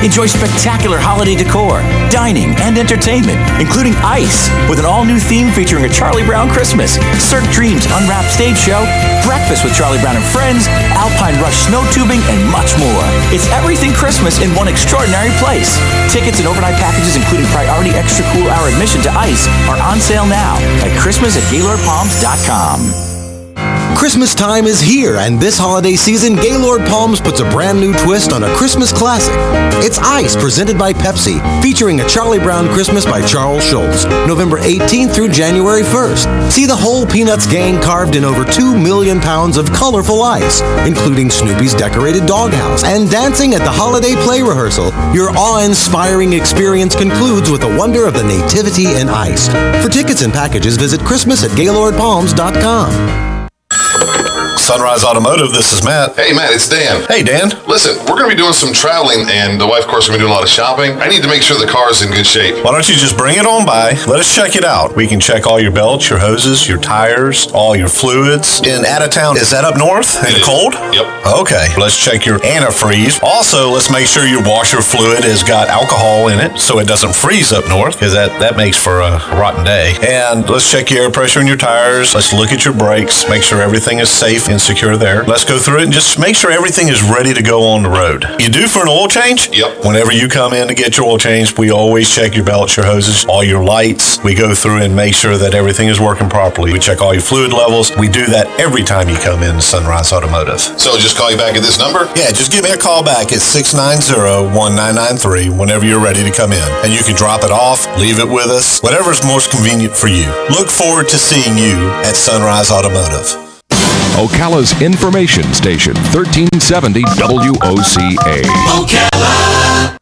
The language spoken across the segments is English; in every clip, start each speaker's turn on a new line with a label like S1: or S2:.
S1: Enjoy spectacular holiday decor, dining, and entertainment, including ice, with an all-new theme featuring a Charlie Brown Christmas, Cirque Dreams Unwrapped Stage Show, breakfast with Charlie Brown and Friends, Alpine Rush snow tubing, and much more. It's everything Christmas in one extraordinary place. Tickets and overnight packages, including priority extra cool hour admission to ice, are on sale now at Christmas@GaylordPalms.com.
S2: Christmas time is here, and this holiday season, Gaylord Palms puts a brand new twist on a Christmas classic. It's Ice, presented by Pepsi, featuring a Charlie Brown Christmas by Charles Schulz, November 18th through January 1st. See the whole Peanuts gang carved in over 2 million pounds of colorful ice, including Snoopy's decorated doghouse, and dancing at the holiday play rehearsal. Your awe-inspiring experience concludes with the wonder of the nativity in ice. For tickets and packages, visit Christmas@GaylordPalms.com.
S3: Sunrise Automotive, this is Matt.
S4: Hey, Matt, it's Dan.
S3: Hey, Dan.
S4: Listen, we're going to be doing some traveling, and the wife, of course, is going to be doing a lot of shopping. I need to make sure the car is in good shape.
S3: Why don't you just bring it on by? Let us check it out. We can check all your belts, your hoses, your tires, all your fluids. In out of town, is that up north in the cold?
S4: Yep.
S3: Okay, let's check your antifreeze. Also, let's make sure your washer fluid has got alcohol in it so it doesn't freeze up north, because that makes for a rotten day. And let's check your air pressure in your tires. Let's look at your brakes, make sure everything is safe and secure there. Let's go through it and just make sure everything is ready to go on the road. You due for an oil change?
S4: Yep.
S3: Whenever you come in to get your oil change, we always check your belts, your hoses, all your lights. We go through and make sure that everything is working properly. We check all your fluid levels. We do that every time you come in to Sunrise Automotive.
S4: So just call you back at this number?
S3: Yeah, just give me a call back at 690-1993 whenever you're ready to come in. And you can drop it off, leave it with us, whatever's most convenient for you. Look forward to seeing you at Sunrise Automotive.
S5: Ocala's information station, 1370 WOCA.
S6: Ocala.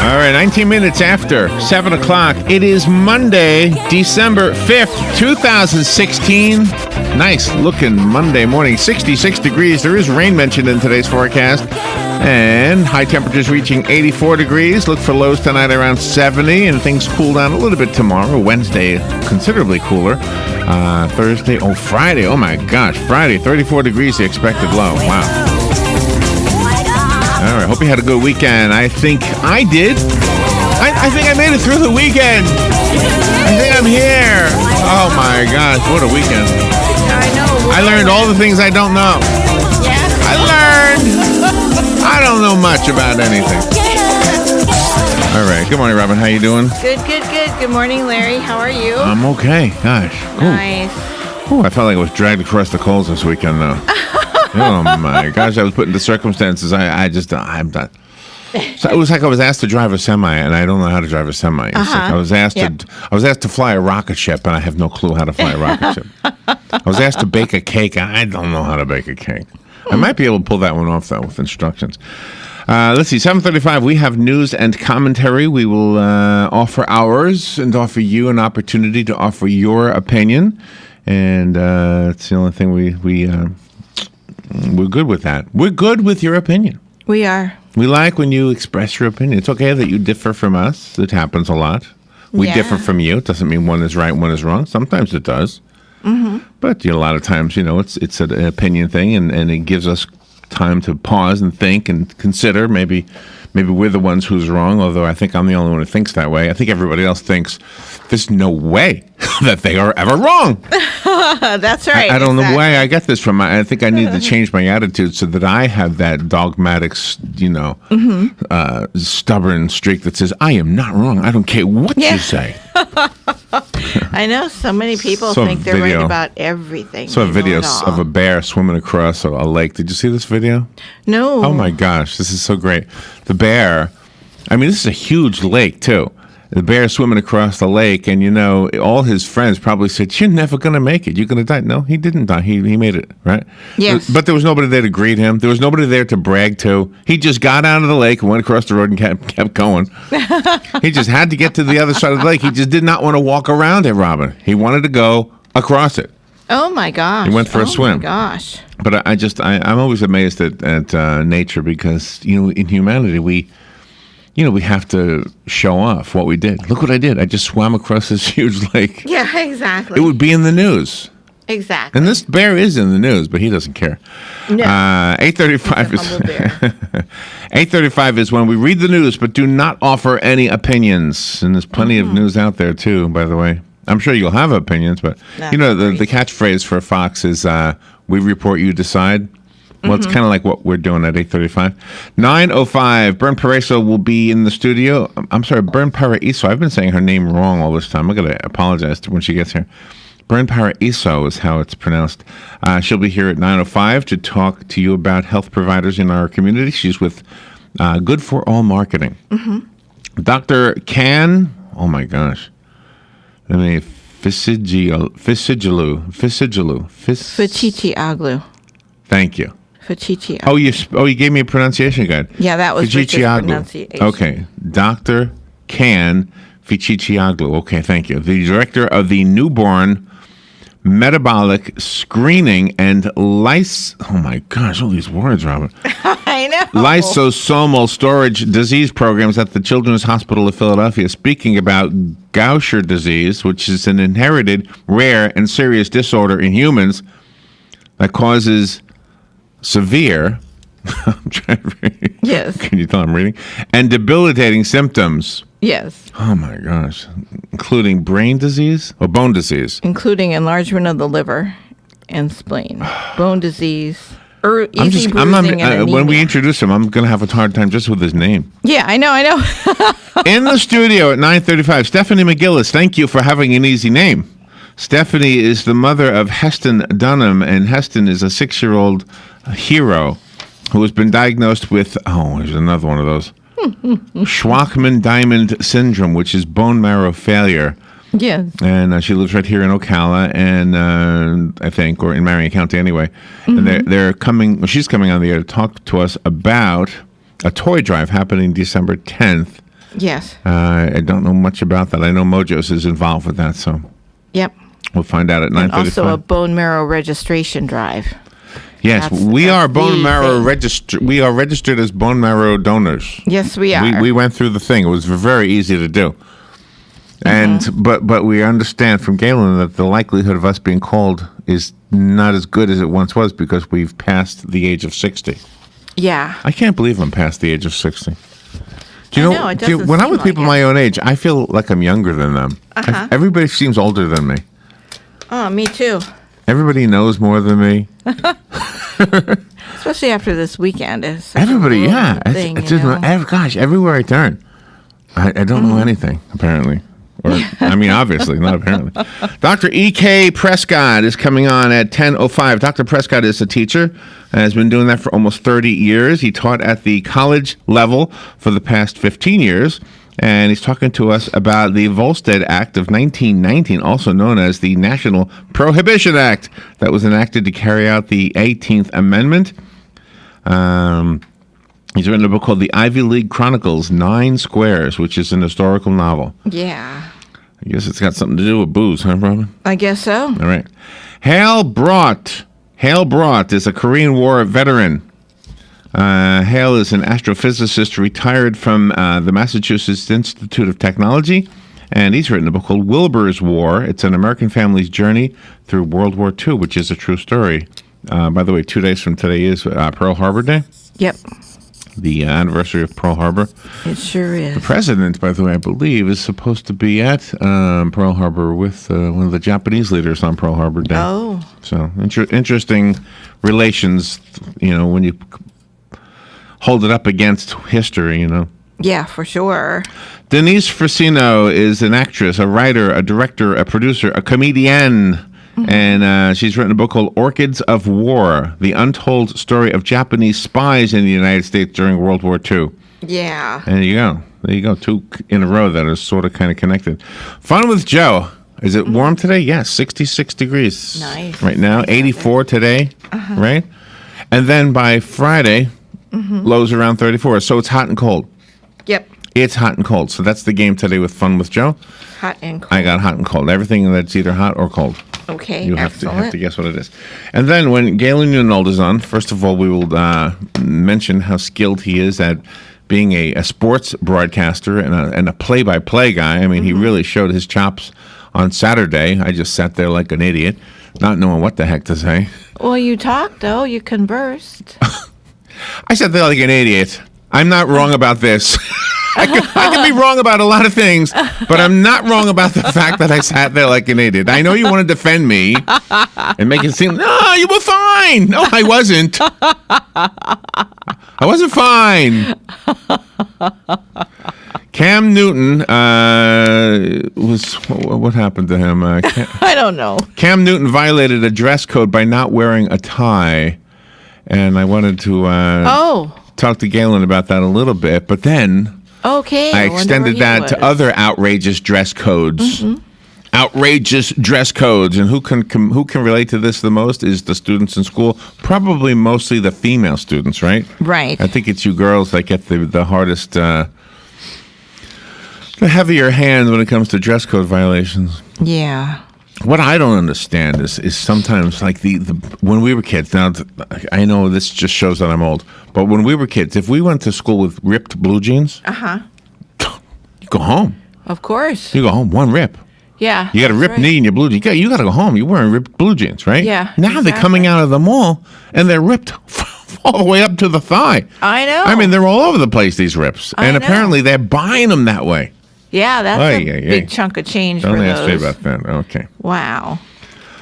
S7: All right, 19 minutes after 7 o'clock. It is Monday, December 5th, 2016. Nice looking Monday morning. 66 degrees. There is rain mentioned in today's forecast. And high temperatures reaching 84 degrees. Look for lows tonight around 70. And things cool down a little bit tomorrow. Wednesday, considerably cooler. Friday. Oh my gosh. Friday, 34 degrees, the expected low. Wow. All right, hope you had a good weekend. I think I did. I think I made it through the weekend. I think I'm here. Oh my gosh, what a weekend.
S8: I know.
S7: I learned all the things I don't know.
S8: Yeah.
S7: I don't know much about anything. All right, good morning, Robin. How you doing?
S8: Good. Good morning, Larry. How are you?
S7: I'm okay. Gosh.
S8: Nice.
S7: Ooh, I felt like I was dragged across the coals this weekend, though. Oh my gosh! I was put into circumstances I'm not. So it was like I was asked to drive a semi, and I don't know how to drive a semi. It's like I was asked to fly a rocket ship, and I have no clue how to fly a rocket ship. I was asked to bake a cake, and I don't know how to bake a cake. I might be able to pull that one off though with instructions. Let's see, 7:35. We have news and commentary. We will offer ours and offer you an opportunity to offer your opinion, and it's the only thing we're good with that. We're good with your opinion.
S8: We are.
S7: We like when you express your opinion. It's okay that you differ from us. It happens a lot. We differ from you. It doesn't mean one is right and one is wrong. Sometimes it does. Mm-hmm. But a lot of times, it's an opinion thing, and it gives us time to pause and think and consider. Maybe we're the ones who's wrong, although I think I'm the only one who thinks that way. I think everybody else thinks there's no way that they are ever wrong.
S8: That's right.
S7: I don't know why I get this from. I think I need to change my attitude so that I have that dogmatic, stubborn streak that says, I am not wrong. I don't care what you say.
S8: I know so many people
S7: Saw a
S8: think they're right
S7: video.
S8: about everything.
S7: Saw a
S8: They know
S7: video
S8: it all.
S7: of a bear swimming across a lake. Did you see this video?
S8: No.
S7: Oh my gosh, this is so great. The bear, I mean, this is a huge lake too. The bear swimming across the lake, and all his friends probably said, "You're never going to make it. You're going to die." No, he didn't die. He made it, right?
S8: Yes.
S7: But there was nobody there to greet him. There was nobody there to brag to. He just got out of the lake and went across the road and kept going. He just had to get to the other side of the lake. He just did not want to walk around it, Robin. He wanted to go across it.
S8: Oh my gosh.
S7: He went for a swim.
S8: Oh my gosh.
S7: But I'm always amazed at nature because, in humanity, we have to show off what we did. Look what I did. I just swam across this huge lake.
S8: Yeah, exactly.
S7: It would be in the news.
S8: Exactly.
S7: And this bear is in the news, but he doesn't care.
S8: No.
S7: 8:35
S8: He's a humble bear.
S7: 8:35 is when we read the news, but do not offer any opinions. And there's plenty of news out there, too, by the way. I'm sure you'll have opinions, but,
S8: That's
S7: the catchphrase for Fox is, we report, you decide. Well, it's kind of like what we're doing at 8:35. 9:05, Bern Paraiso will be in the studio. I'm sorry, Bern Paraiso. I've been saying her name wrong all this time. I'm going to apologize when she gets here. Bern Paraiso is how it's pronounced. She'll be here at 9:05 to talk to you about health providers in our community. She's with Good for All Marketing. Dr. Can, oh my gosh. Let me, Fisigelu.
S8: Fachichi Aglu.
S7: Thank you.
S8: Fachichi Aglu.
S7: You gave me a pronunciation guide.
S8: Yeah, that was Rich's
S7: Fichiciaglu.
S8: pronunciation.
S7: Okay, Dr. Can Fichiciaglu. Okay, thank you. The director of the Newborn Metabolic Screening and Oh my gosh, all these words, Robin.
S8: I know.
S7: Lysosomal storage disease programs at the Children's Hospital of Philadelphia, speaking about Gaucher disease, which is an inherited, rare, and serious disorder in humans that causes severe, I'm trying to read.
S8: Yes.
S7: Can you tell I'm reading? And debilitating symptoms.
S8: Yes.
S7: Oh my gosh. Including brain disease or bone disease.
S8: Including enlargement of the liver and spleen, bone disease, easy
S7: I'm not,
S8: bruising and anemia.
S7: when we introduce him, I'm going to have a hard time just with his name.
S8: Yeah, I know.
S7: In the studio at 9:35, Stephanie McGillis. Thank you for having an easy name. Stephanie is the mother of Heston Dunham, and Heston is a 6-year-old hero who has been diagnosed with, there's another one of those, Schwachman-Diamond syndrome, which is bone marrow failure.
S8: Yes.
S7: And she lives right here in Ocala, and I think, or in Marion County anyway. And they're coming. She's coming on the air to talk to us about a toy drive happening December 10th.
S8: Yes.
S7: I don't know much about that. I know Mojos is involved with that, so
S8: Yep.
S7: we'll find out at 9:35.
S8: And also a bone marrow registration drive.
S7: Yes, we are bone marrow registered. We are registered as bone marrow donors.
S8: Yes, we are.
S7: We went through the thing. It was very easy to do. And but we understand from Galen that the likelihood of us being called is not as good as it once was because we've passed the age of 60.
S8: Yeah.
S7: I can't believe I'm past the age of 60. Do you
S8: I know, it doesn't
S7: when I'm
S8: seem
S7: with people
S8: like
S7: my own age, I feel like I'm younger than them. Everybody seems older than me.
S8: Oh, me too.
S7: Everybody knows more than me.
S8: Especially after this weekend. It's such a
S7: Everybody, yeah.
S8: whirlwind thing,
S7: It's
S8: you
S7: just,
S8: know?
S7: gosh, everywhere I turn, I don't know anything, apparently. Or, I mean, obviously, not apparently. Dr. E.K. Prescott is coming on at 10:05. Dr. Prescott is a teacher and has been doing that for almost 30 years. He taught at the college level for the past 15 years. And he's talking to us about the Volstead Act of 1919, also known as the National Prohibition Act, that was enacted to carry out the 18th Amendment. He's written a book called The Ivy League Chronicles, 9 Squares, which is an historical novel.
S8: Yeah.
S7: I guess it's got something to do with booze, huh, Robin?
S8: I guess so.
S7: All right. Hale Brodt. Hale Brodt is a Korean War veteran. Hale is an astrophysicist retired from the Massachusetts Institute of Technology, and he's written a book called Wilbur's War. It's an American family's journey through World War II, which is a true story. By the way, 2 days from today is Pearl Harbor Day.
S8: Yep.
S7: The anniversary of Pearl Harbor.
S8: It sure is.
S7: The president, by the way, I believe, is supposed to be at Pearl Harbor with one of the Japanese leaders on Pearl Harbor Day.
S8: Oh.
S7: So interesting relations, when you hold it up against history,
S8: Yeah, for sure.
S7: Denise Frasino is an actress, a writer, a director, a producer, a comedian. And she's written a book called Orchids of War, The Untold Story of Japanese Spies in the United States during World War II.
S8: Yeah.
S7: And there you go. There you go. 2 in a row that are sort of kind of connected. Fun with Joe. Is it warm today? Yes, 66 degrees.
S8: Nice.
S7: Right now, 84 today, right? And then by Friday, lows around 34. So it's hot and cold.
S8: Yep.
S7: It's hot and cold. So that's the game today with Fun with Joe.
S8: Hot and cold.
S7: I got hot and cold. Everything that's either hot or cold.
S8: Okay,
S7: You have
S8: excellent.
S7: to guess what it is. And then when Galen Newnold is on, first of all, we will mention how skilled he is at being a sports broadcaster and a play-by-play guy. I mean, he really showed his chops on Saturday. I just sat there like an idiot, not knowing what the heck to say.
S8: Well, you talked, though. You conversed.
S7: I sat there like an idiot. I'm not wrong about this. I can be wrong about a lot of things, but I'm not wrong about the fact that I sat there like an idiot. I know you want to defend me and make it seem, no, you were fine. No, I wasn't. I wasn't fine. Cam Newton what happened to him?
S8: I don't know.
S7: Cam Newton violated a dress code by not wearing a tie, and I wanted to talk to Galen about that a little bit, but then
S8: Okay.
S7: I extended that to other outrageous dress codes. Outrageous dress codes, and who can relate to this the most is the students in school. Probably mostly the female students, right?
S8: Right.
S7: I think it's you girls that get the hardest, the heavier hand when it comes to dress code violations.
S8: Yeah.
S7: What I don't understand is sometimes like the when we were kids. Now I know this just shows that I'm old, but when we were kids, if we went to school with ripped blue jeans, you go home.
S8: Of course.
S7: You go home, one rip.
S8: Yeah.
S7: You got a ripped knee in your blue jeans. You got to go home. You're wearing ripped blue jeans, right?
S8: Yeah,
S7: Now they're coming out of the mall and they're ripped all the way up to the thigh.
S8: I know.
S7: I mean, they're all over the place, these rips, and apparently they're buying them that way.
S8: Yeah, that's a big chunk of change
S7: Don't
S8: for
S7: ask
S8: those.
S7: me about that. Okay.
S8: Wow.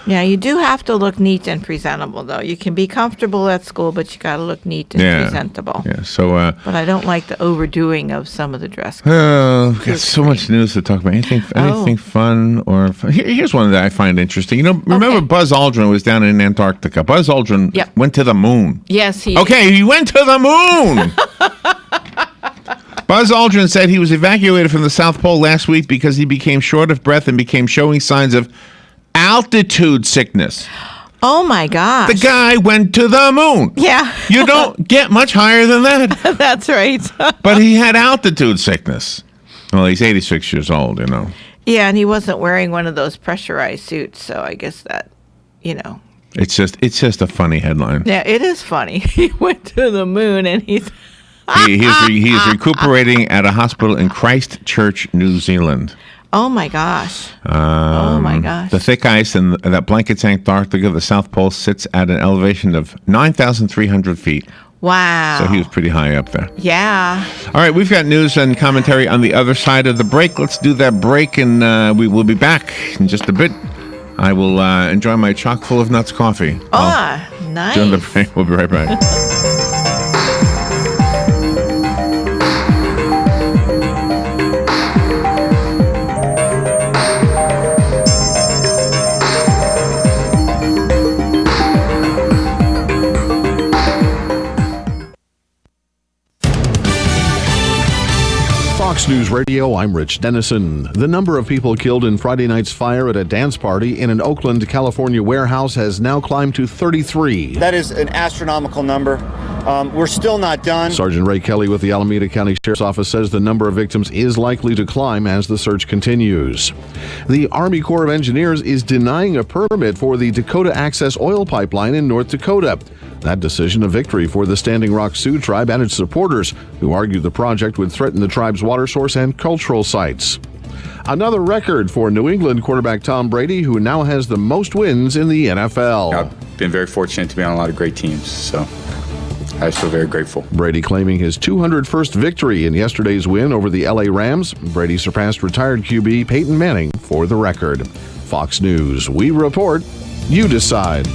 S8: Yeah, you do have to look neat and presentable, though. You can be comfortable at school, but you got to look neat and presentable.
S7: Yeah. So.
S8: But I don't like the overdoing of some of the dress codes.
S7: Got so much news to talk about. Anything fun or here's one that I find interesting. You know, remember Buzz Aldrin was down in Antarctica. Buzz Aldrin went to the moon.
S8: Yes, he.
S7: Okay, he went to the moon. Buzz Aldrin said he was evacuated from the South Pole last week because he became short of breath and became showing signs of altitude sickness.
S8: Oh my gosh.
S7: The guy went to the moon.
S8: Yeah.
S7: You don't get much higher than that.
S8: That's right.
S7: But he had altitude sickness. Well, he's 86 years old, you know.
S8: Yeah, and he wasn't wearing one of those pressurized suits, so I guess that, you know.
S7: It's just a funny headline.
S8: Yeah, it is funny. He went to the moon and he's...
S7: He is recuperating at a hospital in Christchurch, New Zealand.
S8: Oh my gosh. Oh my gosh.
S7: The thick ice that blankets Antarctica, the South Pole, sits at an elevation of 9,300 feet.
S8: Wow.
S7: So he was pretty high up there.
S8: Yeah.
S7: All right, we've got news and commentary on the other side of the break. Let's do that break, and we will be back in just a bit. I will enjoy my chock full of nuts coffee.
S8: Nice.
S7: During the break, we'll be right back.
S9: Fox News Radio, I'm Rich Dennison. The number of people killed in Friday night's fire at a dance party in an Oakland, California warehouse has now climbed to 33.
S10: That is an astronomical number. We're still not done.
S9: Sergeant Ray Kelly with the Alameda County Sheriff's Office says the number of victims is likely to climb as the search continues. The Army Corps of Engineers is denying a permit for the Dakota Access Oil Pipeline in North Dakota. That decision a victory for the Standing Rock Sioux tribe and its supporters, who argued the project would threaten the tribe's water source and cultural sites. Another record for New England quarterback Tom Brady, who now has the most wins in the NFL.
S11: I've been very fortunate to be on a lot of great teams, so I feel very grateful.
S9: Brady claiming his 201st victory in yesterday's win over the LA Rams. Brady surpassed retired QB Peyton Manning for the record. Fox News, we report, you decide.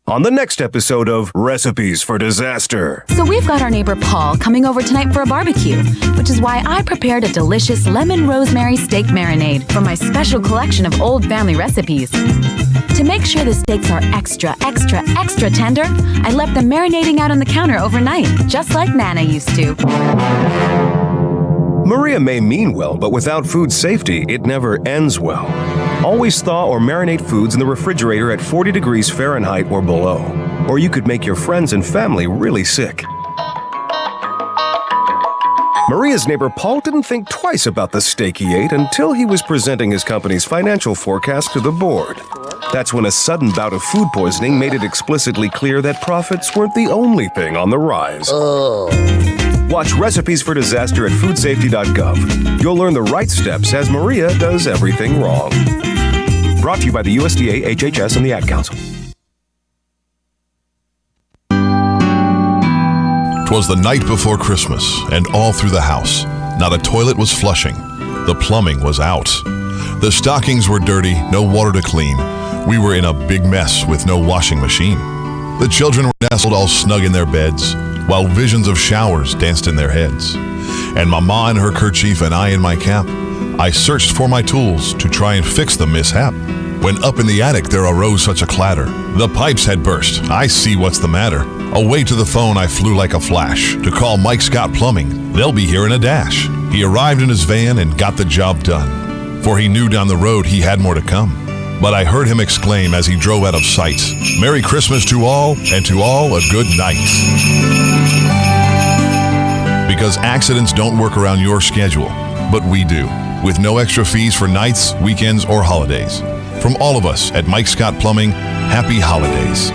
S12: on the next episode of Recipes for Disaster.
S13: So we've got our neighbor Paul coming over tonight for a barbecue, which is why I prepared a delicious lemon rosemary steak marinade from my special collection of old family recipes. To make sure the steaks are extra tender, I left them marinating out on the counter overnight, just like Nana used to.
S12: Maria may mean well, but without food safety, it never ends well. Always thaw or marinate foods in the refrigerator at 40 degrees Fahrenheit or below, or you could make your friends and family really sick. Maria's neighbor Paul didn't think twice about the steak he ate until he was presenting his company's financial forecast to the board. That's when a sudden bout of food poisoning made it explicitly clear that profits weren't the only thing on the rise. Watch Recipes for Disaster at foodsafety.gov. You'll learn the right steps as Maria does everything wrong. Brought to you by the USDA, HHS, and the Ad Council.
S14: 'Twas the night before Christmas, and all through the house, not a toilet was flushing. The plumbing was out. The stockings were dirty, no water to clean. We were in a big mess with no washing machine. The children were nestled all snug in their beds, while visions of showers danced in their heads. And Mama in her kerchief and I in my cap, I searched for my tools to try and fix the mishap. When up in the attic there arose such a clatter. The pipes had burst. I see what's the matter. Away to the phone I flew like a flash to call Mike Scott Plumbing. They'll be here in a dash. He arrived in his van and got the job done, for he knew down the road he had more to come. But I heard him exclaim as he drove out of sight, "Merry Christmas to all, and to all a good night." Because accidents don't work around your schedule, but we do, with no extra fees for nights, weekends, or holidays. From all of us at Mike Scott Plumbing, happy holidays.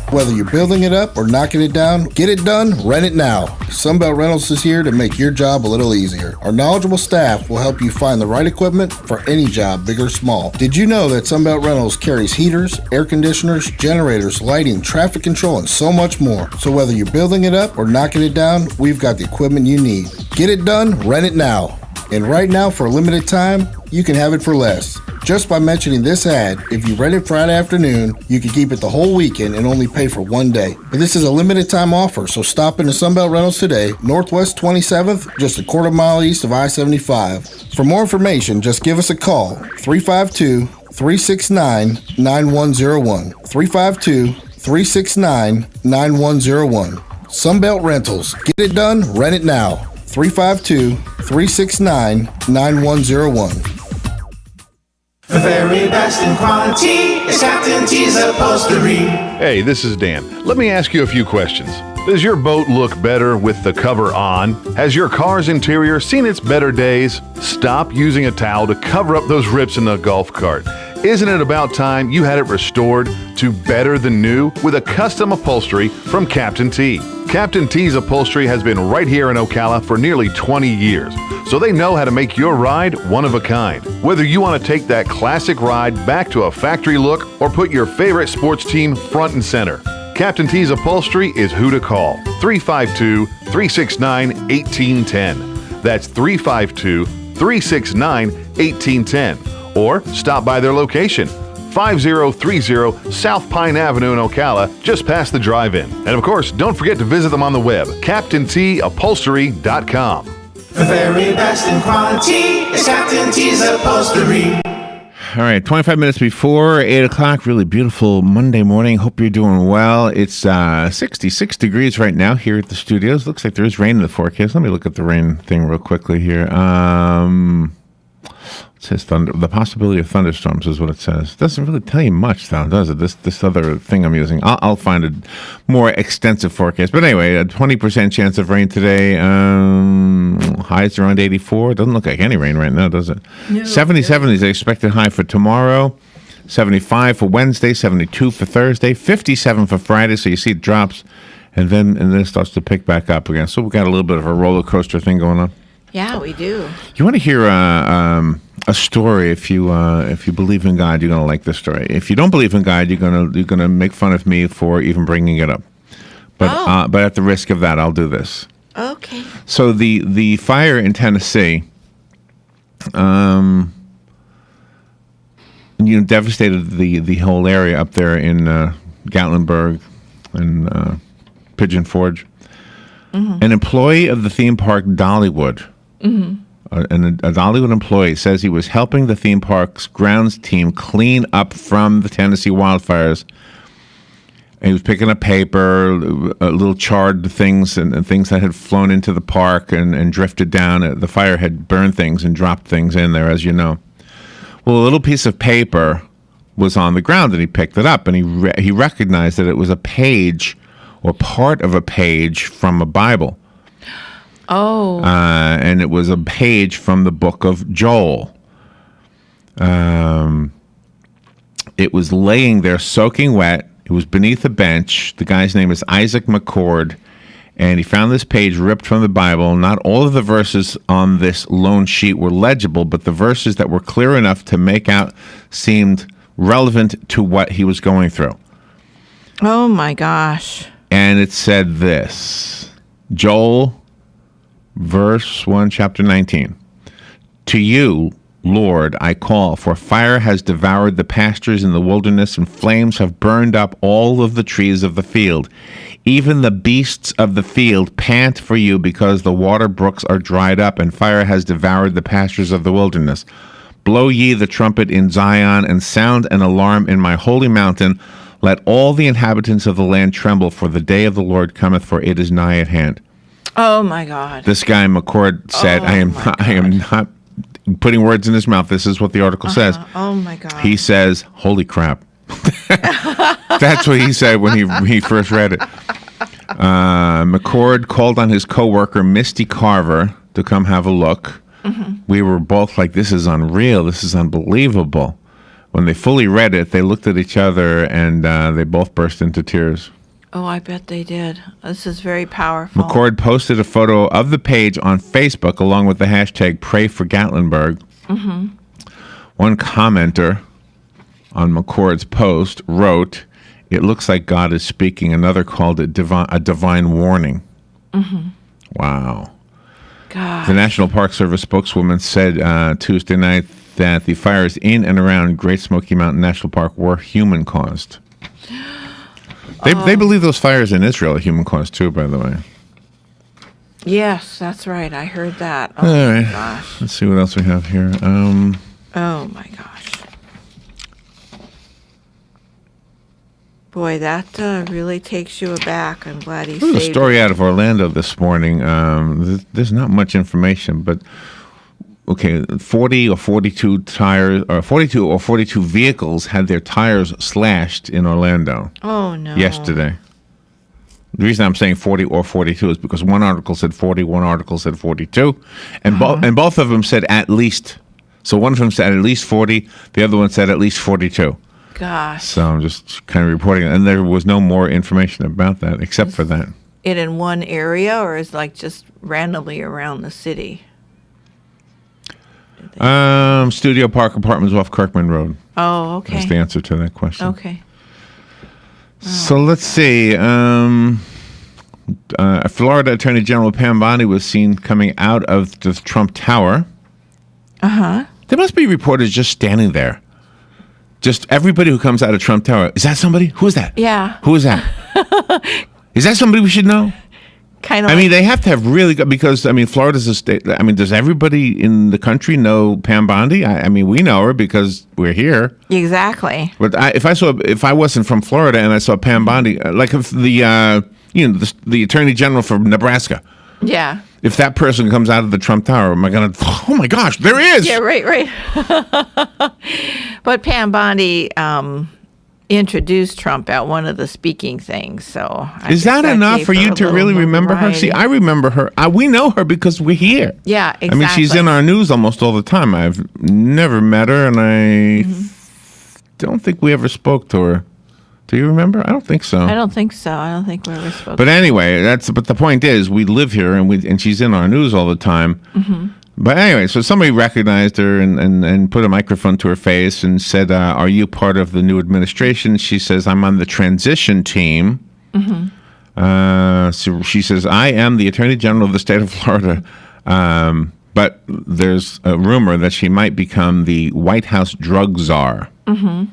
S15: Whether you're building it up or knocking it down, get it done, rent it now. Sunbelt Rentals is here to make your job a little easier. Our knowledgeable staff will help you find the right equipment for any job, big or small. Did you know that Sunbelt Rentals carries heaters, air conditioners, generators, lighting, traffic control, and so much more? So whether you're building it up or knocking it down, we've got the equipment you need. Get it done, rent it now. And right now, for a limited time, you can have it for less. Just by mentioning this ad, if you rent it Friday afternoon, you can keep it the whole weekend and only pay for one day. But this is a limited time offer, so stop into Sunbelt Rentals today, Northwest 27th, just a quarter mile east of I-75. For more information, just give us a call, 352-369-9101. 352-369-9101. Sunbelt Rentals. Get it done, rent it now. 352-369-9101.
S6: The very best in quality is Captain T's Upholstery.
S16: Hey, this is Dan. Let me ask you a few questions. Does your boat look better with the cover on? Has your car's interior seen its better days? Stop using a towel to cover up those rips in the golf cart. Isn't it about time you had it restored to better than new with a custom upholstery from Captain T? Captain T's Upholstery has been right here in Ocala for nearly 20 years, so they know how to make your ride one of a kind. Whether you want to take that classic ride back to a factory look or put your favorite sports team front and center, Captain T's Upholstery is who to call. 352-369-1810. That's 352-369-1810. Or stop by their location, 5030 South Pine Avenue in Ocala, just past the drive-in. And of course, don't forget to visit them on the web, CaptainTUpholstery.com.
S6: The very best in quality is Captain T's Upholstery.
S7: All right, 25 minutes before 8 o'clock. Really beautiful Monday morning. Hope you're doing well. It's 66 degrees right now here at the studios. Looks like there is rain in the forecast. Let me look at the rain thing real quickly here. It says the possibility of thunderstorms is what it says. Doesn't really tell you much, though, does it? This other thing I'm using. I'll find a more extensive forecast. But anyway, a 20% chance of rain today. Highs around 84. Doesn't look like any rain right now, does it? No, 77 is the expected high for tomorrow. 75 for Wednesday. 72 for Thursday. 57 for Friday. So you see it drops, and then it starts to pick back up again. So we've got a little bit of a roller coaster thing going on.
S8: Yeah, we do.
S7: You want to hear a story? If you believe in God, you're gonna like this story. If you don't believe in God, you're gonna make fun of me for even bringing it up. But at the risk of that, I'll do this.
S8: Okay.
S7: So the fire in Tennessee devastated the whole area up there in Gatlinburg and Pigeon Forge. Mm-hmm. An employee of the theme park Dollywood, a Dollywood employee, says he was helping the theme park's grounds team clean up from the Tennessee wildfires. And he was picking up paper, little charred things and things that had flown into the park and drifted down. The fire had burned things and dropped things in there, as you know. Well, a little piece of paper was on the ground, and he picked it up, and he recognized that it was a page or part of a page from a Bible.
S8: Oh.
S7: And it was a page from the book of Joel. It was laying there soaking wet. It was beneath a bench. The guy's name is Isaac McCord, and he found this page ripped from the Bible. Not all of the verses on this lone sheet were legible, but the verses that were clear enough to make out seemed relevant to what he was going through.
S8: Oh, my gosh.
S7: And it said this, Joel, verse 1, chapter 19. To you, Lord, I call, for fire has devoured the pastures in the wilderness, and flames have burned up all of the trees of the field. Even the beasts of the field pant for you, because the water brooks are dried up, and fire has devoured the pastures of the wilderness. Blow ye the trumpet in Zion, and sound an alarm in my holy mountain. Let all the inhabitants of the land tremble, for the day of the Lord cometh, for it is nigh at hand.
S8: Oh, my God.
S7: This guy, McCord, said, I am not putting words in his mouth. This is what the article says.
S8: Oh, my God.
S7: He says, holy crap. That's what he said when he first read it. McCord called on his coworker, Misty Carver, to come have a look. Mm-hmm. We were both like, this is unreal. This is unbelievable. When they fully read it, they looked at each other, and they both burst into tears.
S8: Oh, I bet they did. This is very powerful.
S7: McCord posted a photo of the page on Facebook along with the hashtag Pray for Gatlinburg. Mm-hmm. One commenter on McCord's post wrote, "It looks like God is speaking." Another called it a divine warning. Mm-hmm. Wow.
S8: God.
S7: The National Park Service spokeswoman said Tuesday night that the fires in and around Great Smoky Mountain National Park were human-caused. They believe those fires in Israel are human-caused too, by the way.
S8: Yes, that's right. I heard that. Oh,
S7: all right.
S8: My gosh.
S7: Let's see what else we have here.
S8: Oh, my gosh. Boy, that really takes you aback. I'm glad he saved
S7: a story out of Orlando this morning. There's not much information, but 40 or 42 tires, or 42 or 42 vehicles had their tires slashed in Orlando.
S8: Oh, no.
S7: Yesterday. The reason I'm saying 40 or 42 is because one article said 40, one article said 42, and both of them said at least. So one of them said at least 40, the other one said at least 42.
S8: Gosh.
S7: So I'm just kind of reporting it, and there was no more information about that except for that.
S8: It in one area, or is like just randomly around the city?
S7: Studio Park Apartments off Kirkman Road.
S8: Oh, okay.
S7: That's the answer to that question.
S8: Okay. Oh.
S7: So let's see. Florida Attorney General Pam Bondi was seen coming out of the Trump Tower.
S8: Uh-huh.
S7: There must be reporters just standing there. Just everybody who comes out of Trump Tower. Is that somebody? Who is that?
S8: Yeah.
S7: Who is that? Is that somebody we should know?
S8: Kind of.
S7: I mean, they have to have really good, because, I mean, Florida's a state. I mean, does everybody in the country know Pam Bondi? I mean, we know her because we're here.
S8: Exactly.
S7: But if I wasn't from Florida and I saw Pam Bondi, like if the Attorney General from Nebraska.
S8: Yeah.
S7: If that person comes out of the Trump Tower, am I going to, oh my gosh, there he is.
S8: Yeah, right. But Pam Bondi introduced Trump at one of the speaking things, so
S7: is that enough for you to really remember her? See, I remember her. We know her because we're here.
S8: Yeah, exactly.
S7: I mean, she's in our news almost all the time. I've never met her, and I don't think we ever spoke to her. Do you remember? I don't think so.
S8: I don't think so. I don't think we ever spoke.
S7: But anyway, but the point is, we live here, and she's in our news all the time. Mm-hmm. But anyway, so somebody recognized her and put a microphone to her face and said, "Are you part of the new administration?" She says, "I'm on the transition team." Mm-hmm. So she says, "I am the Attorney General of the state of Florida." But there's a rumor that she might become the White House drug czar.
S8: Mm-hmm.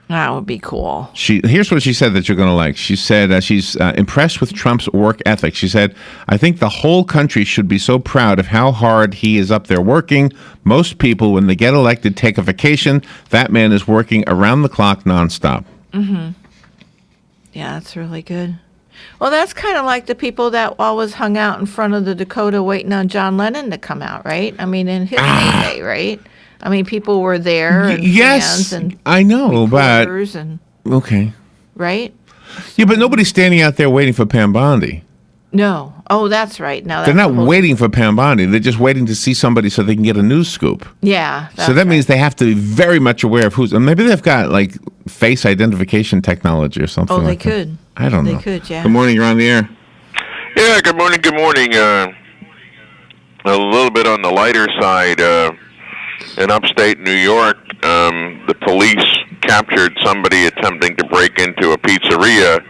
S8: That would be cool.
S7: Here's what she said that you're going to like. She said she's impressed with Trump's work ethic. She said, I think the whole country should be so proud of how hard he is up there working. Most people, when they get elected, take a vacation. That man is working around the clock nonstop.
S8: Mm-hmm. Yeah, that's really good. Well, that's kind of like the people that always hung out in front of the Dakota waiting on John Lennon to come out, right? I mean, in his heyday, right? I mean, people were there. And
S7: yes,
S8: fans and
S7: I know, but
S8: and,
S7: okay,
S8: right?
S7: Yeah, but nobody's standing out there waiting for Pam Bondi.
S8: No. Oh, that's right. No,
S7: they're not waiting for Pam Bondi. They're just waiting to see somebody so they can get a news scoop.
S8: Yeah.
S7: So that means they have to be very much aware of who's. And maybe they've got like face identification technology or something.
S8: Oh, they
S7: like that.
S8: could.
S7: I don't know.
S8: They could. Yeah.
S7: Good morning. You're on the air.
S17: Yeah. Good morning. Good morning. A little bit on the lighter side. In upstate New York, the police captured somebody attempting to break into a pizzeria.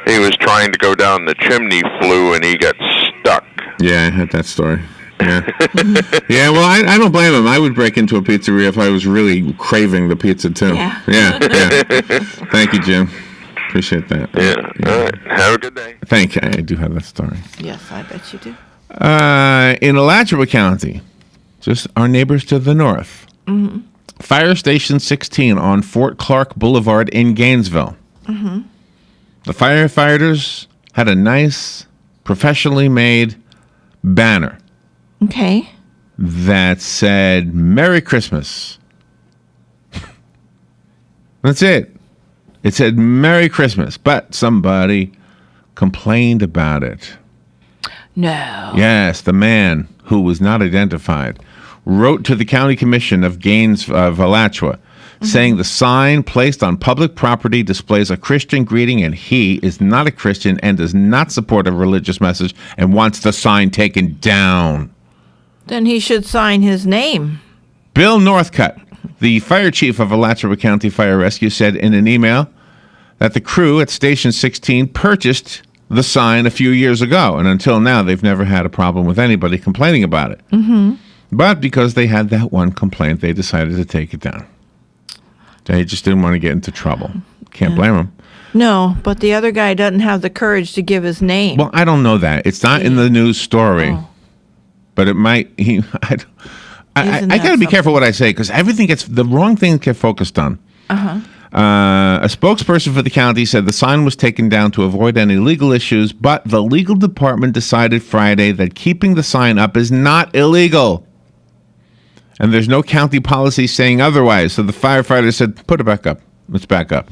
S17: He was trying to go down the chimney flue, and he got stuck.
S7: Yeah, I heard that story. Yeah. Yeah, well, I don't blame him. I would break into a pizzeria if I was really craving the pizza, too. Yeah. Thank you, Jim. Appreciate that.
S17: Yeah. All right. Have a good day.
S7: Thank you. I do have that story.
S8: Yes, I bet you do.
S7: In Alachua County, just our neighbors to the north, Fire Station 16 on Fort Clark Boulevard in Gainesville.
S8: Mm-hmm.
S7: The firefighters had a nice, professionally made banner.
S8: Okay.
S7: That said, Merry Christmas. That's it. It said, Merry Christmas. But somebody complained about it.
S8: No.
S7: Yes, the man who was not identified wrote to the County Commission of Alachua, saying the sign placed on public property displays a Christian greeting and he is not a Christian and does not support a religious message and wants the sign taken down.
S8: Then he should sign his name.
S7: Bill Northcutt, the fire chief of Alachua County Fire Rescue, said in an email that the crew at Station 16 purchased the sign a few years ago, and until now they've never had a problem with anybody complaining about it.
S8: Mm-hmm.
S7: But because they had that one complaint, they decided to take it down. They just didn't want to get into trouble. Can't blame them.
S8: No, but the other guy doesn't have the courage to give his name.
S7: Well, I don't know that. It's not in the news story. But it might. I got to be careful what I say because everything the wrong things get focused on.
S8: Uh-huh.
S7: A spokesperson for the county said the sign was taken down to avoid any legal issues, but the legal department decided Friday that keeping the sign up is not illegal. And there's no county policy saying otherwise. So the firefighters said, put it back up. Let's back up.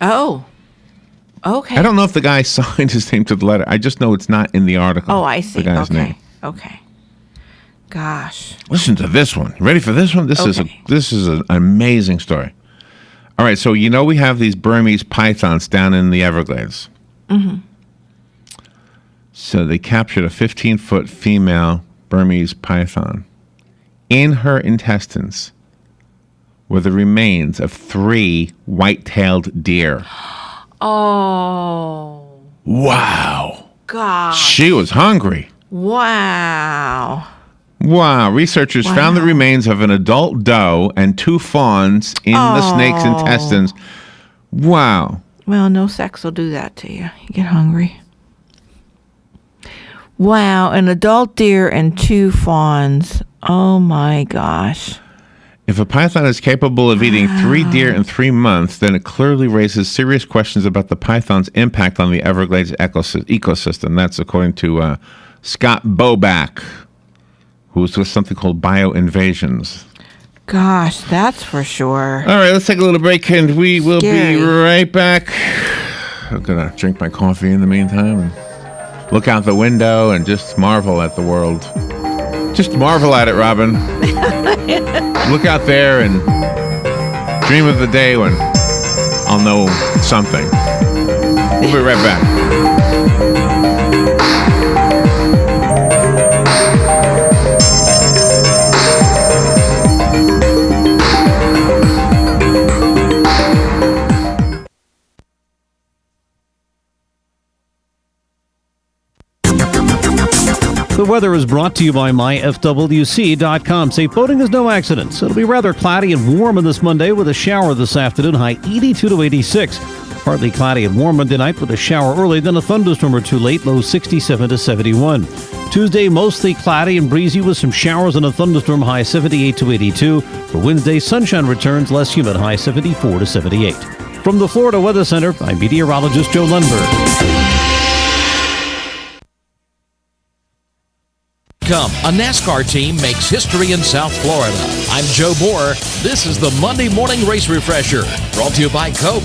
S8: Oh. Okay.
S7: I don't know if the guy signed his name to the letter. I just know it's not in the article.
S8: Oh, I see.
S7: The guy's name.
S8: Okay. Gosh.
S7: Listen to this one. Ready for this one? This is an amazing story. All right, so we have these Burmese pythons down in the Everglades.
S8: Mm-hmm.
S7: So they captured a 15-foot female Burmese python. In her intestines were the remains of 3 white-tailed deer.
S8: Oh.
S7: Wow.
S8: Gosh.
S7: She was hungry.
S8: Wow.
S7: Wow. Researchers found the remains of an adult doe and 2 fawns in the snake's intestines. Wow.
S8: Well, no sex will do that to you. You get hungry. Wow. An adult deer and 2 fawns. Oh, my gosh.
S7: If a python is capable of eating 3 deer in 3 months, then it clearly raises serious questions about the python's impact on the Everglades ecosystem. That's according to Scott Boback, who's with something called bioinvasions.
S8: Gosh, that's for sure.
S7: All right, let's take a little break, and we will be right back. I'm going to drink my coffee in the meantime and look out the window and just marvel at the world. Just marvel at it, Robin. Look out there and dream of the day when I'll know something. We'll be right back.
S18: The weather is brought to you by myfwc.com. Safe boating is no accidents. It'll be rather cloudy and warm on this Monday with a shower this afternoon, high 82 to 86. Partly cloudy and warm Monday night with a shower early, then a thunderstorm or two late, low 67 to 71. Tuesday, mostly cloudy and breezy with some showers and a thunderstorm, high 78 to 82. For Wednesday, sunshine returns, less humid, high 74 to 78. From the Florida Weather Center, I'm meteorologist Joe Lundberg.
S19: A NASCAR team makes history in South Florida. I'm Joe Moore. This is the Monday Morning Race Refresher, brought to you by Coke.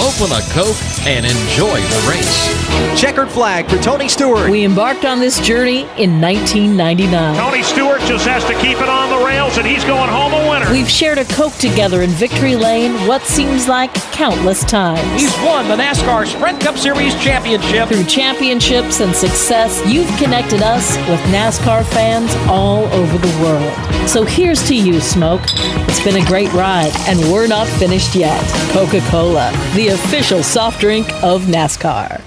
S19: Open a Coke and enjoy the race.
S20: Checkered flag for Tony Stewart.
S21: We embarked on this journey in 1999.
S22: Tony Stewart just has to keep it on the rails, and he's going home a winner.
S21: We've shared a Coke together in victory lane what seems like countless times.
S20: He's won the NASCAR Sprint Cup Series championship.
S21: Through championships and success, you've connected us with NASCAR fans all over the world. So here's to you, Smoke. It's been a great ride, and we're not finished yet. Coca-Cola, the official soft drink of NASCAR.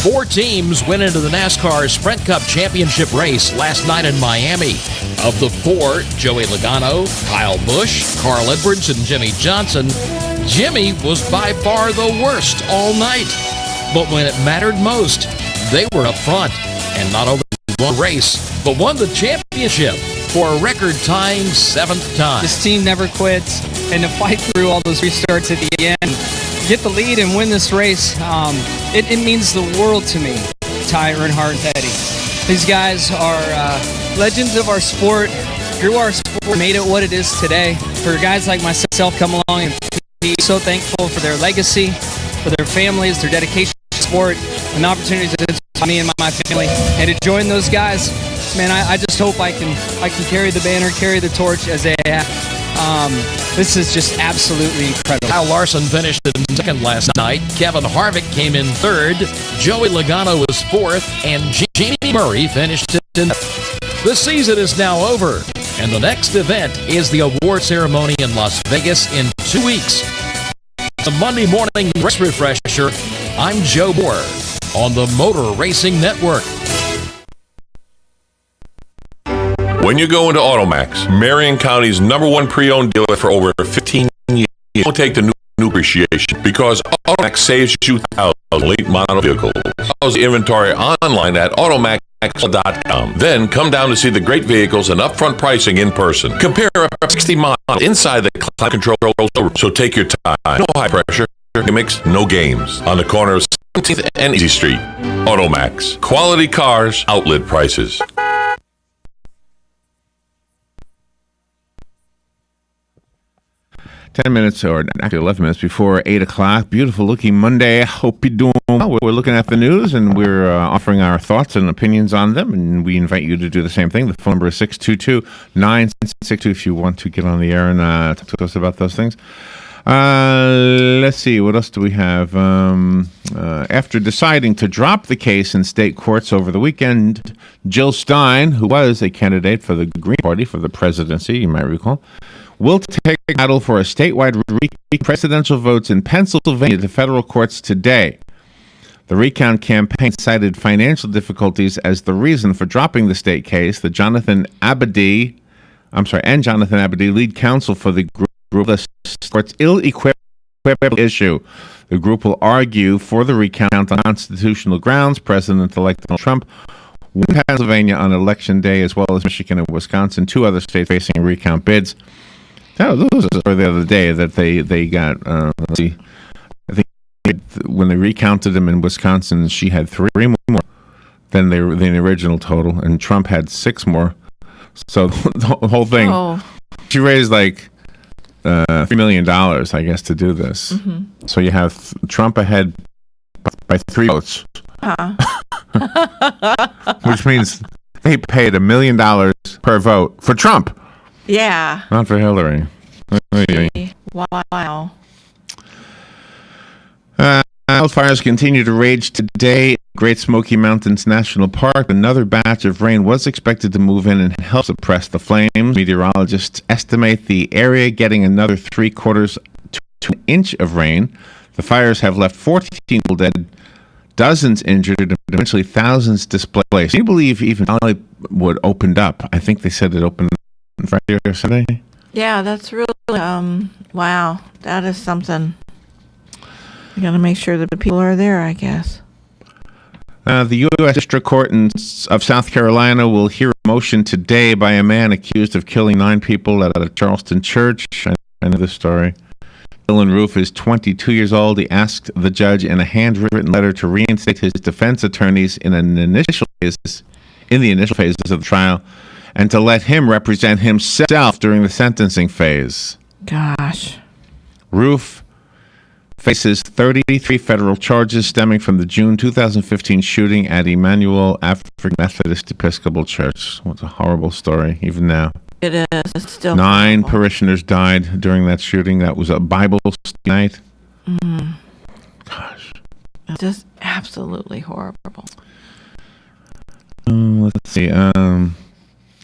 S19: 4 teams went into the NASCAR Sprint Cup Championship race last night in Miami. Of the 4, Joey Logano, Kyle Busch, Carl Edwards, and Jimmy Johnson, Jimmy was by far the worst all night. But when it mattered most, they were up front and not only won the race, but won the championship for a record-tying 7th time.
S23: This team never quits, and to fight through all those restarts at the end, get the lead and win this race, it means the world to me. Ty, Earnhardt, and Petty. These guys are legends of our sport, grew our sport, made it what it is today. For guys like myself come along and be so thankful for their legacy, for their families, their dedication to sport, and the opportunities to me and my family, and to join those guys. Man, I just hope I can carry the banner, carry the torch as they have. This is just absolutely incredible.
S19: Kyle Larson finished in second last night. Kevin Harvick came in third. Joey Logano was fourth, and Jamie Murray finished in. The season is now over, and the next event is the award ceremony in Las Vegas in 2 weeks. The Monday Morning Race Refresher. I'm Joe Moore on the Motor Racing Network.
S14: When you go into Automax, Marion County's #1 pre-owned dealer for over 15 years, don't take the new appreciation because Automax saves you thousands of late model vehicles. Browse the inventory online at automax.com. Then come down to see the great vehicles and upfront pricing in person. Compare up 60 miles inside the climate control showroom. So take your time. No high pressure gimmicks, no games. On the corner of 17th and Easy Street. Automax. Quality cars, outlet prices.
S7: 10 minutes, or actually 11 minutes before 8 o'clock. Beautiful looking Monday. Hope you're doing well. We're looking at the news, and we're offering our thoughts and opinions on them, and we invite you to do the same thing. The phone number is 622-9662 if you want to get on the air and talk to us about those things. Let's see, what else do we have? After deciding to drop the case in state courts over the weekend, Jill Stein, who was a candidate for the Green Party for the presidency, you might recall, will take a battle for a statewide presidential votes in Pennsylvania to federal courts today. The recount campaign cited financial difficulties as the reason for dropping the state case. Jonathan Abadie, lead counsel for the group, the court's ill-equipped issue. The group will argue for the recount on constitutional grounds. President-elect Donald Trump won Pennsylvania on Election Day, as well as Michigan and Wisconsin, 2 other states facing recount bids. That was the other day that they got. I think when they recounted them in Wisconsin, she had 3 more than the original total, and Trump had 6 more. So the whole thing, she raised like $3 million, I guess, to do this. Mm-hmm. So you have Trump ahead by 3 votes, which means they paid $1 million per vote for Trump.
S8: Yeah.
S7: Not for Hillary.
S8: Wow.
S7: Wildfires continue to rage today. Great Smoky Mountains National Park. Another batch of rain was expected to move in and help suppress the flames. Meteorologists estimate the area getting another 3/4 to an inch of rain. The fires have left 14 people dead, dozens injured, and eventually thousands displaced. Can you believe even Hollywood opened up? I think they said it opened Friday or Saturday.
S8: Yeah, that's really, wow. That is something. You got to make sure that the people are there, I guess.
S7: The U.S. District Court of South Carolina will hear a motion today by a man accused of killing 9 people at a Charleston church. I know this story. Dylan Roof is 22 years old. He asked the judge in a handwritten letter to reinstate his defense attorneys in the initial phases of the trial, and to let him represent himself during the sentencing phase.
S8: Gosh.
S7: Roof faces 33 federal charges stemming from the June 2015 shooting at Emmanuel African Methodist Episcopal Church. What a horrible story, even now.
S8: It is. It's still
S7: 9 parishioners died during that shooting. That was a Bible night. Gosh.
S8: It's just absolutely horrible.
S7: Let's see.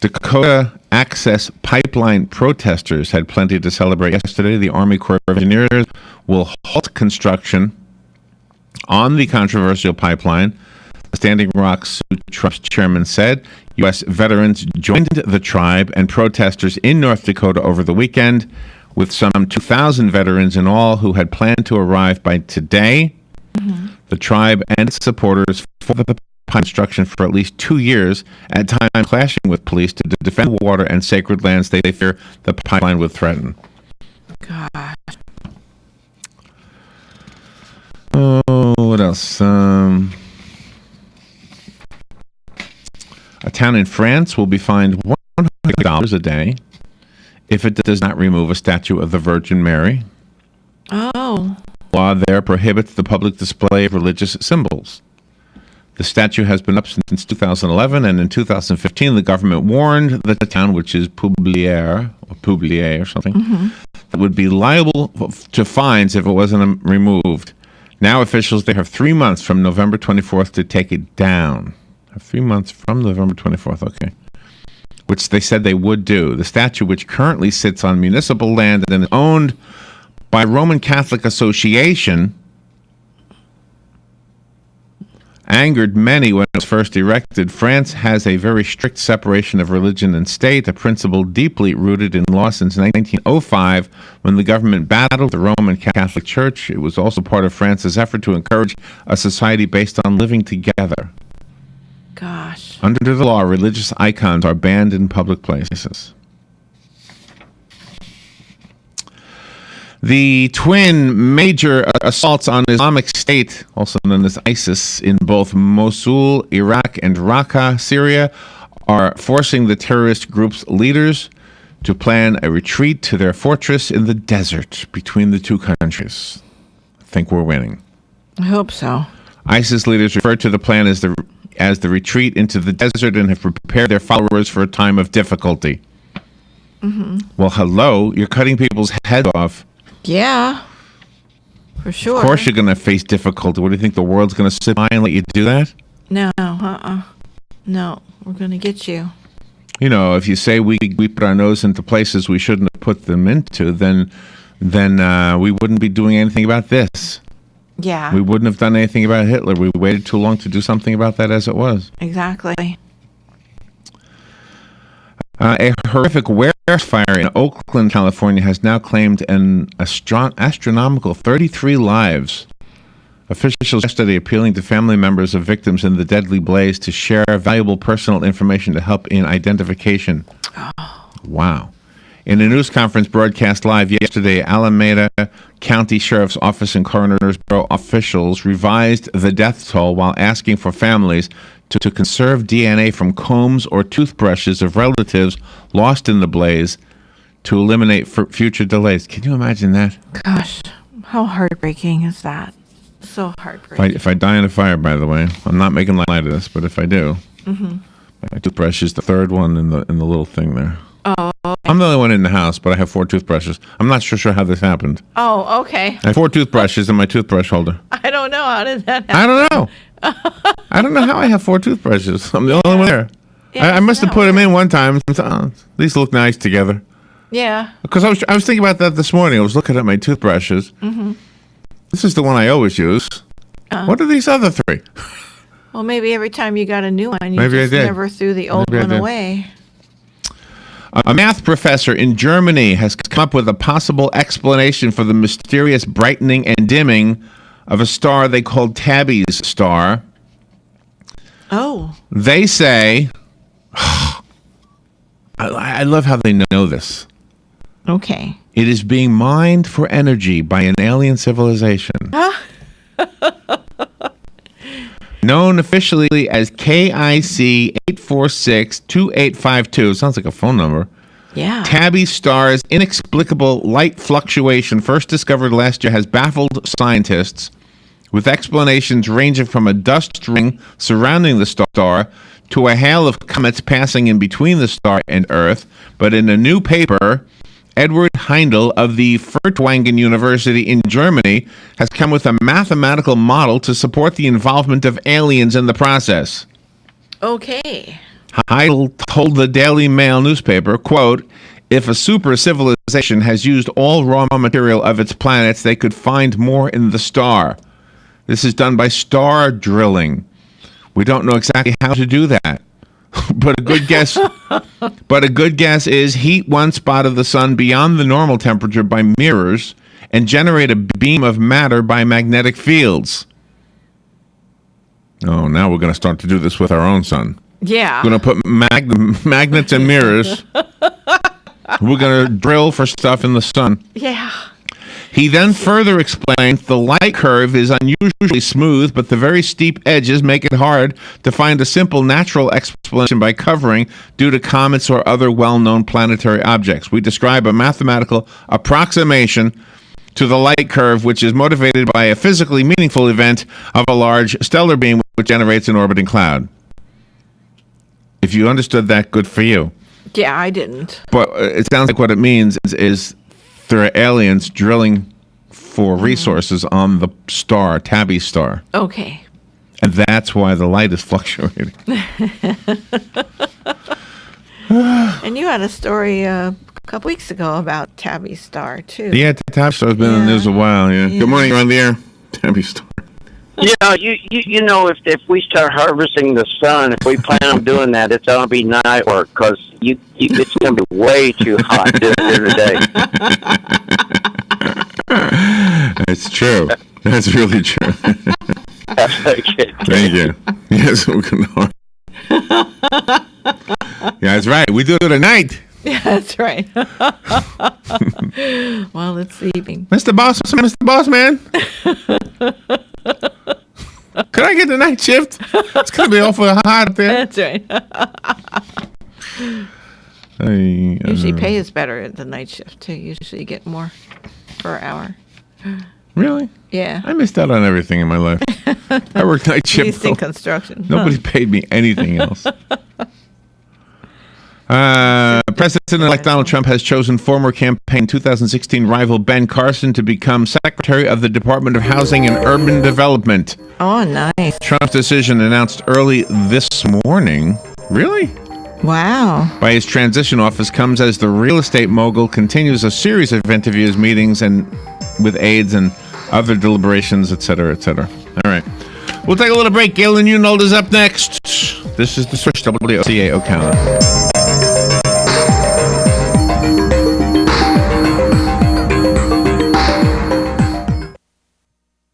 S7: Dakota Access Pipeline protesters had plenty to celebrate yesterday. The Army Corps of Engineers will halt construction on the controversial pipeline. The Standing Rock Sioux Trust chairman said U.S. veterans joined the tribe and protesters in North Dakota over the weekend, with some 2,000 veterans in all who had planned to arrive by today. The tribe and its supporters for the construction for at least 2 years, at times clashing with police to defend water and sacred lands they fear the pipeline would threaten.
S8: Gosh.
S7: Oh, what else? A town in France will be fined $100 a day if it does not remove a statue of the Virgin Mary.
S8: Oh.
S7: Law there prohibits the public display of religious symbols. The statue has been up since 2011, and in 2015, the government warned that the town, which is Publier or something, that would be liable to fines if it wasn't removed. Now officials there have 3 months from November 24th to take it down. 3 months from November 24th, okay. Which they said they would do. The statue, which currently sits on municipal land and is owned by Roman Catholic Association, angered many when it was first erected. France has a very strict separation of religion and state, a principle deeply rooted in law since 1905, when the government battled the Roman Catholic Church. It was also part of France's effort to encourage a society based on living together.
S8: Gosh.
S7: Under the law, religious icons are banned in public places. The twin major assaults on Islamic State, also known as ISIS, in both Mosul, Iraq, and Raqqa, Syria, are forcing the terrorist group's leaders to plan a retreat to their fortress in the desert between the two countries. I think we're winning.
S8: I hope so.
S7: ISIS leaders refer to the plan as the retreat into the desert and have prepared their followers for a time of difficulty. Well, hello, you're cutting people's heads off.
S8: Yeah, for sure.
S7: Of course you're going to face difficulty. What do you think, the world's going to sit by and let you do that?
S8: No, No, we're going to get you.
S7: You know, if you say we put our nose into places we shouldn't have put them into, then we wouldn't be doing anything about this.
S8: Yeah.
S7: We wouldn't have done anything about Hitler. We waited too long to do something about that as it was.
S8: Exactly.
S7: A horrific warehouse fire in Oakland, California, has now claimed an astronomical 33 lives. Officials yesterday appealing to family members of victims in the deadly blaze to share valuable personal information to help in identification.
S8: Oh.
S7: Wow. In a news conference broadcast live yesterday, Alameda County Sheriff's Office and Coroner's Bureau officials revised the death toll while asking for families to conserve DNA from combs or toothbrushes of relatives lost in the blaze to eliminate future delays. Can you imagine that?
S8: Gosh, how heartbreaking is that? So heartbreaking.
S7: If I die in a fire, by the way, I'm not making light of this, but if I do, my toothbrush is the third one in the little thing there.
S8: Oh, okay.
S7: I'm the only one in the house, but I have 4 toothbrushes. I'm not sure how this happened.
S8: Oh, okay.
S7: I have 4 toothbrushes in my toothbrush holder.
S8: I don't know. How did that happen?
S7: I don't know. I don't know how I have 4 toothbrushes. I'm the only one there.
S8: Yeah,
S7: I must have put them in one time. These look nice together.
S8: Yeah.
S7: Because I was thinking about that this morning. I was looking at my toothbrushes. This is the one I always use. What are these other three?
S8: Well, maybe every time you got a new one, you
S7: Maybe I
S8: just
S7: did.
S8: never threw the old
S7: Maybe I
S8: one
S7: did.
S8: away.
S7: A math professor in Germany has come up with a possible explanation for the mysterious brightening and dimming of a star they called Tabby's star.
S8: Oh.
S7: They say, I love how they know this.
S8: Okay.
S7: It is being mined for energy by an alien civilization. Known officially as KIC 846-2852. Sounds like a phone number.
S8: Yeah.
S7: Tabby star's inexplicable light fluctuation, first discovered last year, has baffled scientists, with explanations ranging from a dust ring surrounding the star to a hail of comets passing in between the star and Earth. But in a new paper, Edward Heindel of the Furtwangen University in Germany has come with a mathematical model to support the involvement of aliens in the process.
S8: Okay.
S7: Heindel told the Daily Mail newspaper, quote, if a super civilization has used all raw material of its planets, they could find more in the star. This is done by star drilling. We don't know exactly how to do that. But a good guess is heat one spot of the sun beyond the normal temperature by mirrors and generate a beam of matter by magnetic fields. Oh, now we're going to start to do this with our own sun.
S8: Yeah.
S7: We're going to put magnets and mirrors. We're going to drill for stuff in the sun.
S8: Yeah.
S7: He then further explained the light curve is unusually smooth, but the very steep edges make it hard to find a simple natural explanation by covering due to comets or other well-known planetary objects. We describe a mathematical approximation to the light curve, which is motivated by a physically meaningful event of a large stellar beam which generates an orbiting cloud. If you understood that, good for you.
S8: Yeah, I didn't.
S7: But it sounds like what it means is there are aliens drilling for resources on the star, Tabby star.
S8: Okay.
S7: And that's why the light is fluctuating.
S8: And you had a story a couple weeks ago about Tabby Star, too.
S7: Yeah, Tabby star's been in the news a while. Yeah. Good morning, you're on the air. Tabby star.
S1: Yeah, you know, if we start harvesting the sun, if we plan on doing that, it's going to be night work because it's going to be way too hot during the day.
S7: That's true. That's really true. Thank you. Yes, we can. Yeah, that's right. We do it at night.
S8: Yeah, that's right. Well, it's evening.
S7: Mr. Boss Man. Could I get the night shift? It's going to be awful hot up there.
S8: That's right. Usually pay is better at the night shift, too. Usually you get more per hour.
S7: Really?
S8: Yeah.
S7: I missed out on everything in my life. I worked night shift.
S8: At least in construction.
S7: Nobody paid me anything else. President-elect Donald Trump has chosen former campaign 2016 rival Ben Carson to become Secretary of the Department of Housing and Urban Development.
S8: Oh, nice.
S7: Trump's decision announced early this morning. Really?
S8: Wow.
S7: By his transition office comes as the real estate mogul continues a series of interviews, meetings, and with aides and other deliberations, etc., etc. All right. We'll take a little break. Galen Newnold is up next. This is the Switch WOCA Ocala.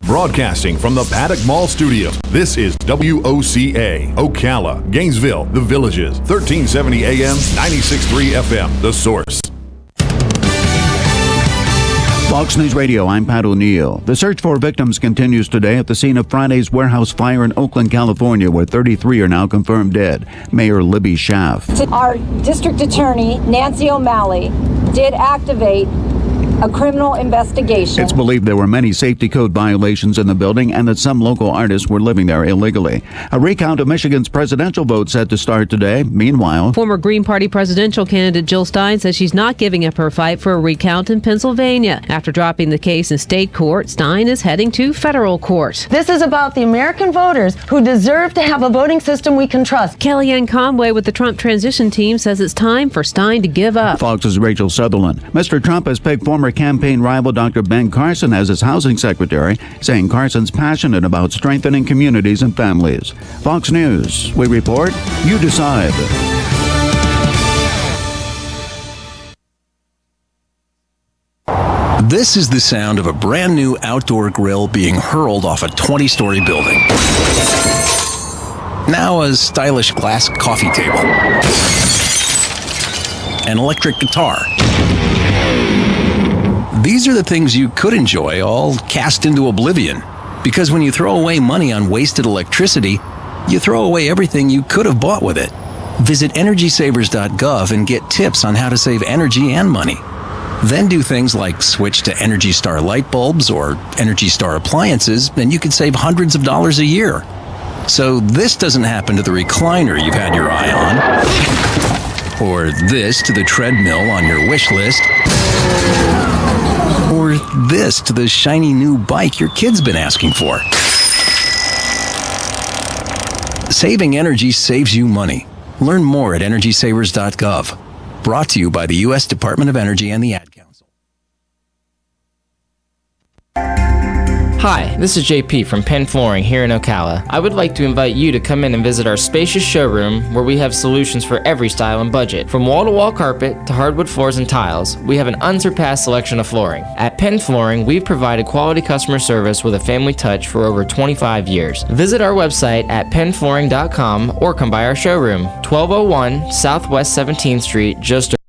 S14: Broadcasting from the Paddock Mall Studios, this is WOCA, Ocala, Gainesville, The Villages, 1370 AM, 96.3 FM, The Source.
S2: Fox News Radio, I'm Pat O'Neill. The search for victims continues today at the scene of Friday's warehouse fire in Oakland, California, where 33 are now confirmed dead. Mayor Libby Schaff.
S4: Our district attorney, Nancy O'Malley, did activate a criminal investigation.
S2: It's believed there were many safety code violations in the building and that some local artists were living there illegally. A recount of Michigan's presidential vote set to start today. Meanwhile,
S24: former Green Party presidential candidate Jill Stein says she's not giving up her fight for a recount in Pennsylvania. After dropping the case in state court, Stein is heading to federal court.
S4: This is about the American voters who deserve to have a voting system we can trust.
S24: Kellyanne Conway with the Trump transition team says it's time for Stein to give up.
S2: Fox's Rachel Sutherland. Mr. Trump has picked former former campaign rival Dr. Ben Carson as his housing secretary, saying Carson's passionate about strengthening communities and families. Fox News, we report, you decide.
S3: This is the sound of a brand new outdoor grill being hurled off a 20-story building. Now a stylish glass coffee table. An electric guitar. These are the things you could enjoy, all cast into oblivion. Because when you throw away money on wasted electricity, you throw away everything you could have bought with it. Visit EnergySavers.gov and get tips on how to save energy and money. Then do things like switch to Energy Star light bulbs or Energy Star appliances, and you could save hundreds of dollars a year. So this doesn't happen to the recliner you've had your eye on, or this to the treadmill on your wish list, or this to the shiny new bike your kid's been asking for. Saving energy saves you money. Learn more at EnergySavers.gov. Brought to you by the U.S. Department of Energy and the Ad Council.
S5: Hi, this is JP from Penn Flooring here in Ocala. I would like to invite you to come in and visit our spacious showroom where we have solutions for every style and budget. From wall-to-wall carpet to hardwood floors and tiles, we have an unsurpassed selection of flooring. At Penn Flooring, we've provided quality customer service with a family touch for over 25 years. Visit our website at pennflooring.com or come by our showroom, 1201 Southwest 17th Street, just